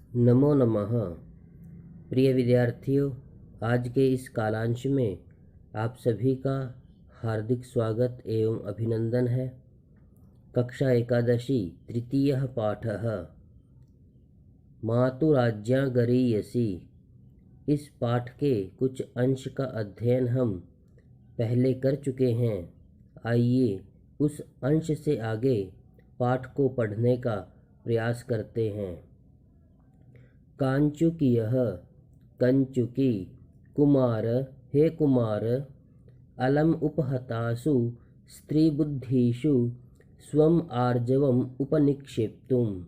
नमो नमः। प्रिय विद्यार्थियों, आज के इस कालांश में आप सभी का हार्दिक स्वागत एवं अभिनंदन है। कक्षा एकादशी तृतीयः पाठः मातुराज्ञा गरीयसी। इस पाठ के कुछ अंश का अध्ययन हम पहले कर चुके हैं। आइए उस अंश से आगे पाठ को पढ़ने का प्रयास करते हैं। कांचुकियः कंचुकी कुमार हे कुमार अलम उपहतासु स्त्रीबुद्धिषु स्वम आर्जवम उपनिक्षेप्तुम।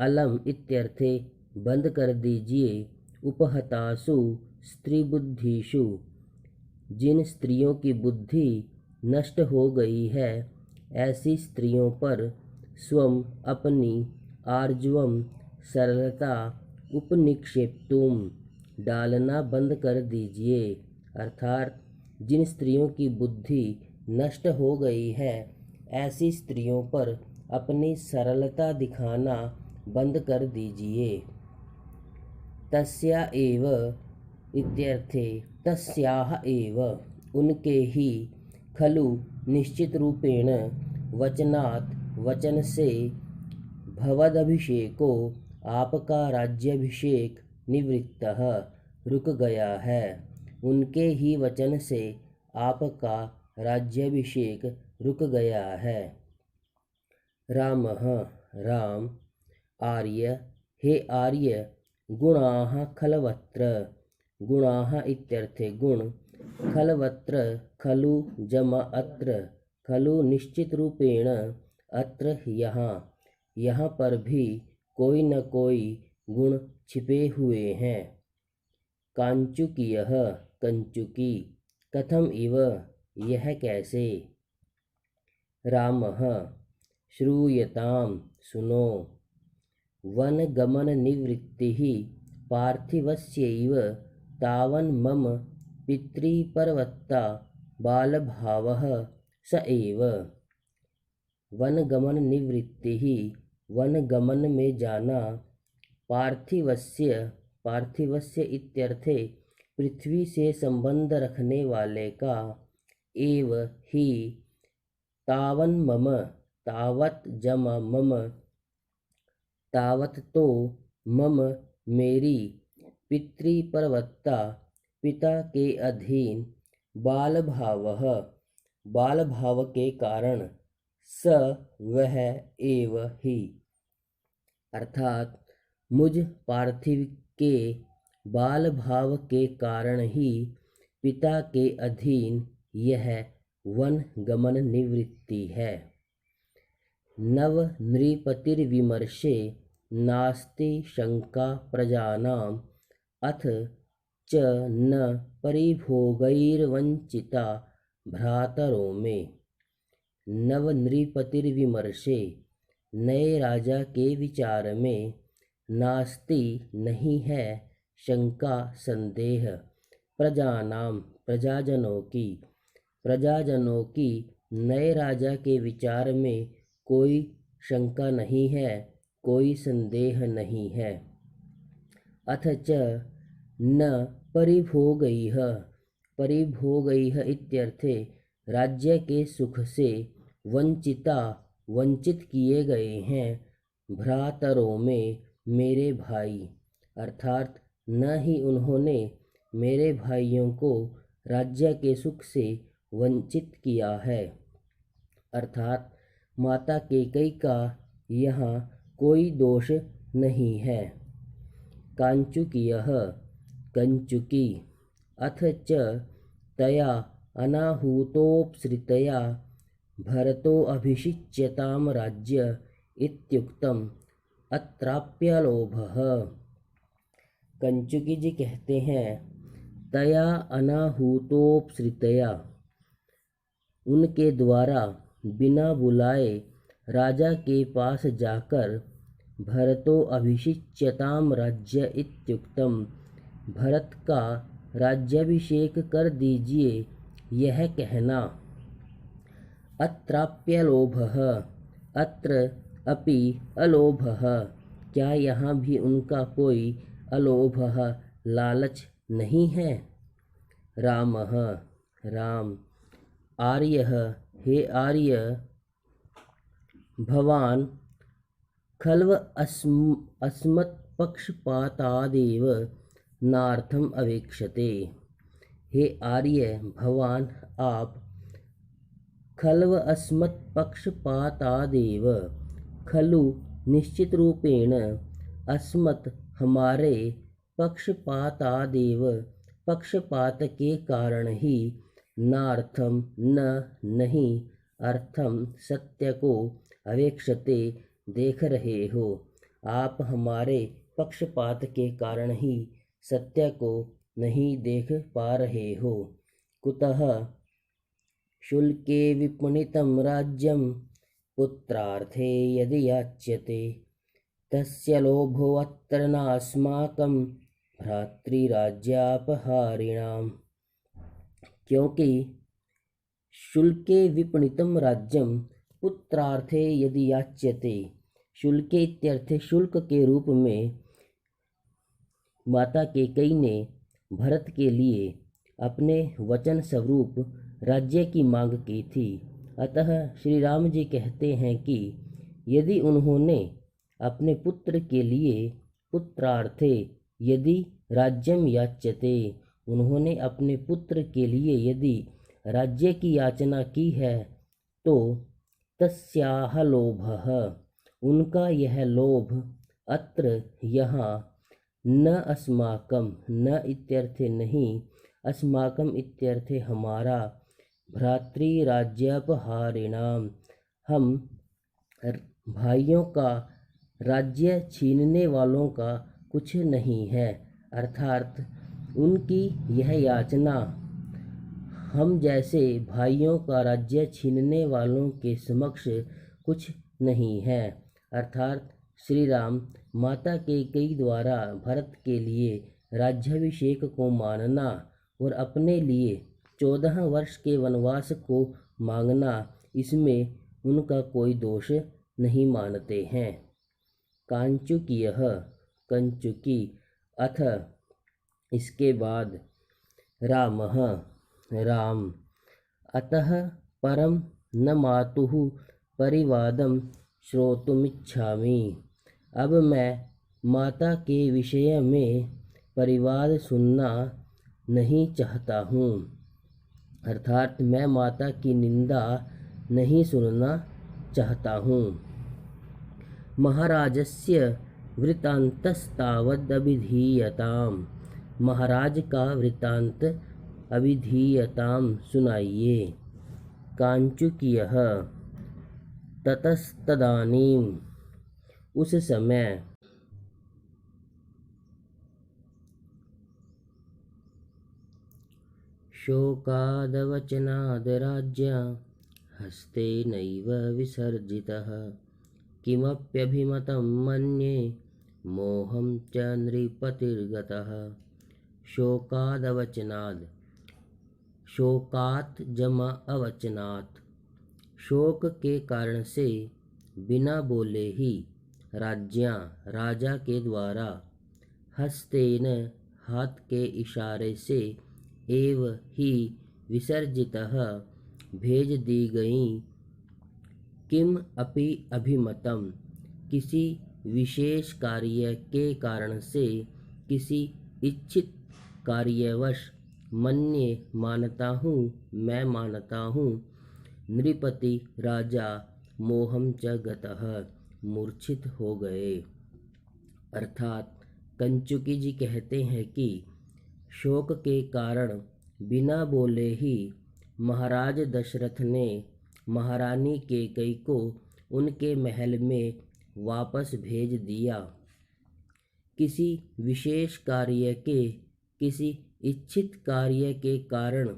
अलम इत्यर्थे बंद कर दीजिए, उपहतासु स्त्रीबुद्धिषु जिन स्त्रियों की बुद्धि नष्ट हो गई है ऐसी स्त्रियों पर स्वम अपनी आर्जवम सरलता उपनिक्षेप्तुम डालना बंद कर दीजिए। अर्थात जिन स्त्रियों की बुद्धि नष्ट हो गई है ऐसी स्त्रियों पर अपनी सरलता दिखाना बंद कर दीजिए। तस्या एव इत्यर्थे तस्याह एव उनके ही खलु निश्चित रूपेण वचनात् वचन से भवदभिषेको आपका राज्याभिषेक निवृत्तः रुक गया है। उनके ही वचन से आपका राज्याभिषेक रुक गया है। रामः राम आर्य हे आर्य गुणाः खलवत्र। गुणाः इत्यर्थे गुण खलवत्र खलु जमा अत्र खलु निश्चित रूपेण अत्र यहाँ पर भी कोई न कोई गुण छिपे हुए हैं। कांचुकियः कंचुकी कथम इव यह कैसे। रामः श्रूयताम सुनो। वनगमन निवृत्तिः पार्थिवस्यैव तावन् मम पितृपर्वता बालभावः स एव। वनगमन निवृत्तिः वनगमन में जाना, पार्थिवस्य इत्यर्थे पृथ्वी से संबंध रखने वाले का, एव ही तावन मम तावत जमा मम तावत तो मम मेरी पितृपर्वता पिता के अधीन बाल भाव के कारण स वह एव ही अर्थात मुझ पार्थिव के बाल भाव के कारण ही पिता के अधीन यह वन गमन निवृत्ति है। नव नृपतिर्विमर्शे नास्ति शंका प्रजानाम अथ च न परिभोगैर्वंचिता भ्रातरों में। नव नृपतिर्विमर्शे नए राजा के विचार में, नास्ति नहीं है, शंका संदेह, प्रजानाम प्रजाजनों की नए राजा के विचार में कोई शंका नहीं है, कोई संदेह नहीं है। अथ च न परिभोगैः इत्यर्थे राज्य के सुख से वंचित किए गए हैं भ्रातरों में मेरे भाई। अर्थात न ही उन्होंने मेरे भाइयों को राज्य के सुख से वंचित किया है। अर्थात माता कैकेयी का यहाँ कोई दोष नहीं है। कांचुकियः कंचुकी अथ च तया अनाहूतोपसृतया भरतो अभिषिच्यताम राज्य इत्युक्तम अत्राप्यलोभः। कंचुकी जी कहते हैं, तया अनाहूतोपसृतया उनके द्वारा बिना बुलाए राजा के पास जाकर भरतो अभिषिच्यताम राज्य इत्युक्तम भरत का राज्याभिषेक कर दीजिए यह कहना। अत्राप्यलोभः अत्र अपि अलोभः क्या यहाँ भी उनका कोई अलोभः लालच नहीं है? रामः राम। आर्यः हे आर्य, भवान् खल्व अस्मत्पक्षपातादेव नार्थम अवेक्षते। हे आर्य, भवान आप खल्व अस्मत्पक्षपातादेव, खलु निश्चित रूपेण, अस्मत् हमारे, पक्षपातादेव पक्षपात के कारण ही, नार्थम न नहीं, अर्थम सत्य को, अवेक्षते देख रहे हो। आप हमारे पक्षपात के कारण ही सत्य को नहीं देख पा रहे हो। कुतः शुल्के विपणितं राज्यं पुत्रार्थे यदि याच्यते, तस्य लोभोऽत्र नास्माकं भ्रातृराज्यापहारिणाम्। क्योंकि शुल्के विपणितं राज्यं पुत्रार्थे यदि याच्यते, शुल्के इत्यर्थे शुल्क के रूप में माता कैकेयी ने भरत के लिए अपने वचन स्वरूप राज्य की मांग की थी। अतः श्री राम जी कहते हैं कि यदि उन्होंने अपने पुत्र के लिए पुत्रार्थे यदि राज्यम याच्यते, उन्होंने अपने पुत्र के लिए यदि राज्य की याचना की है, तो तस्याह लोभः, उनका यह लोभ, अत्र यहाँ, न अस्माकं, न इत्यर्थे नहीं, अस्माकं इत्यर्थे हमारा, भ्रातृराज्यापहारिणाम, हम भाइयों का राज्य छीनने वालों का कुछ नहीं है। अर्थात उनकी यह याचना हम जैसे भाइयों का राज्य छीनने वालों के समक्ष कुछ नहीं है। अर्थात श्री राम माता कैकेयी द्वारा भरत के लिए राज्याभिषेक को मानना और अपने लिए 14 वर्ष के वनवास को मांगना, इसमें उनका कोई दोष नहीं मानते हैं। कांचुकीयः, कंचुकी, अथ इसके बाद, रामः राम, अतः परम न मातुः परिवादं श्रोतुमिच्छामि, अब मैं माता के विषय में परिवाद सुनना नहीं चाहता हूँ। अर्थात मैं माता की निंदा नहीं सुनना चाहता हूँ। महाराजस्य वृत्तान्तस्तावदभिधीयताम्, महाराज का वृत्तांत अभिधीयताम्, सुनाइए। कांचुकीयः, ततस्तदानीं, उस समय, शोकादवचनाद् राज्ञा हस्तेनैव विसर्जितः, किमप्यभिमतं मन्ये मोहं च नृपतिर्गतः। शोकादवचनाद्, शोकात् जमा अवचनात्, शोक के कारण से, बिना बोले ही, राज्ञा राजा के द्वारा, हस्तेन हाथ के इशारे से, एव ही विसर्जितः भेज दी गईं, किम अपि अभिमतम, किसी विशेष कार्य के कारण से, किसी इच्छित कार्यवश, मन्ये मानता हूँ, मैं मानता हूँ, नृपति राजा, मोहम च गतः, मूर्छित हो गए। अर्थात कंचुकी जी कहते हैं कि शोक के कारण बिना बोले ही महाराज दशरथ ने महारानी कैकेयी को उनके महल में वापस भेज दिया। किसी विशेष कार्य के, किसी इच्छित कार्य के कारण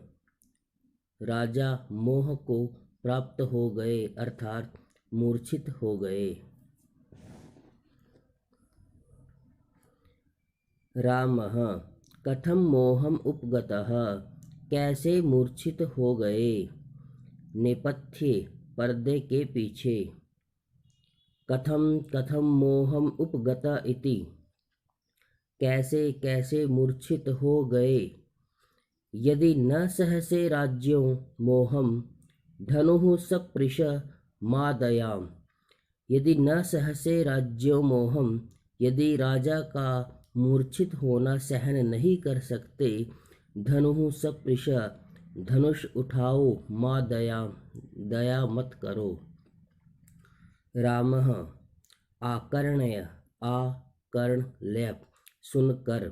राजा मोह को प्राप्त हो गए, अर्थात मूर्छित हो गए। रामः, कथम मोहम उपगतः, कैसे मूर्छित हो गए। नेपथ्ये, पर्दे के पीछे। कथम कथम मोहम उपगत इति, कैसे कैसे मूर्छित हो गए। यदि न सहसे राज्यों मोहम, धनुः सपृश मादयाम। यदि न सहसे राज्यों मोहम, यदि राजा का मूर्छित होना सहन नहीं कर सकते, धनुः सपृश, धनुष उठाओ, माँ दया, दया मत करो। रामः आकर्ण्य, आकर्ण लेप, सुनकर,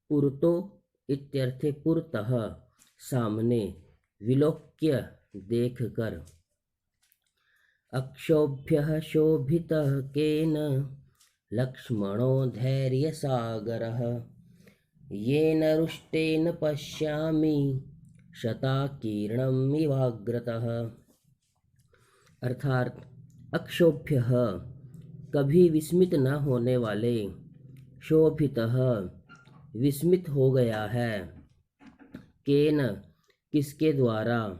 पुरतो इत्यर्थे पुरतः, सामने, विलोक्य देखकर। अक्षोभ्यः शोभितः केन, लक्ष्मणो धैर्यसागरः। येन रुष्टेन पश्यामि, शताकीर्णम् इवाग्रतः। अर्थात अक्षोभ्यः कभी विस्मित न होने वाले, शोभितः विस्मित हो गया है, केन किसके द्वारा,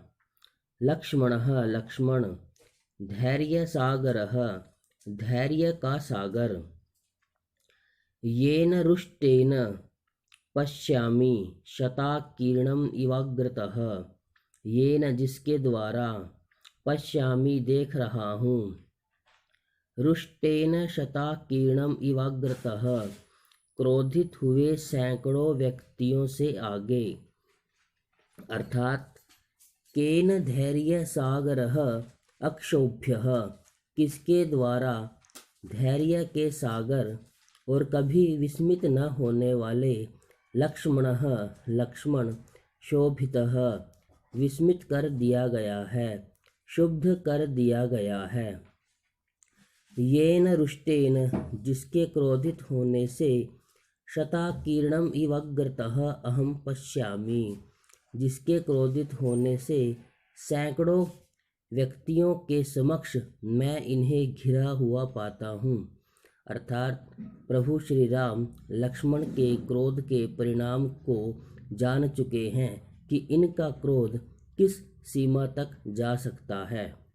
लक्ष्मणः लक्ष्मण, धैर्य सागरः धैर्य का सागर, येन रुष्टेन पश्यामि, शताकीर्णम् इवाग्रतः, येन जिसके द्वारा, पश्यामि देख रहा हूँ, रुष्टेन शताकीर्णम् इवाग्रतः क्रोधित हुए सैकड़ों व्यक्तियों से आगे। अर्थात केन धैर्य सागरः अक्षोभ्यः, किसके द्वारा धैर्य के सागर और कभी विस्मित न होने वाले लक्ष्मणः लक्ष्मण, शोभितः विस्मित कर दिया गया है, शुद्ध कर दिया गया है। येन रुष्टेन जिसके क्रोधित होने से, शताकीर्णम् इवाग्रतः अहम पश्यामि जिसके क्रोधित होने से सैकड़ों व्यक्तियों के समक्ष मैं इन्हें घिरा हुआ पाता हूँ। अर्थात प्रभु श्री राम लक्ष्मण के क्रोध के परिणाम को जान चुके हैं कि इनका क्रोध किस सीमा तक जा सकता है।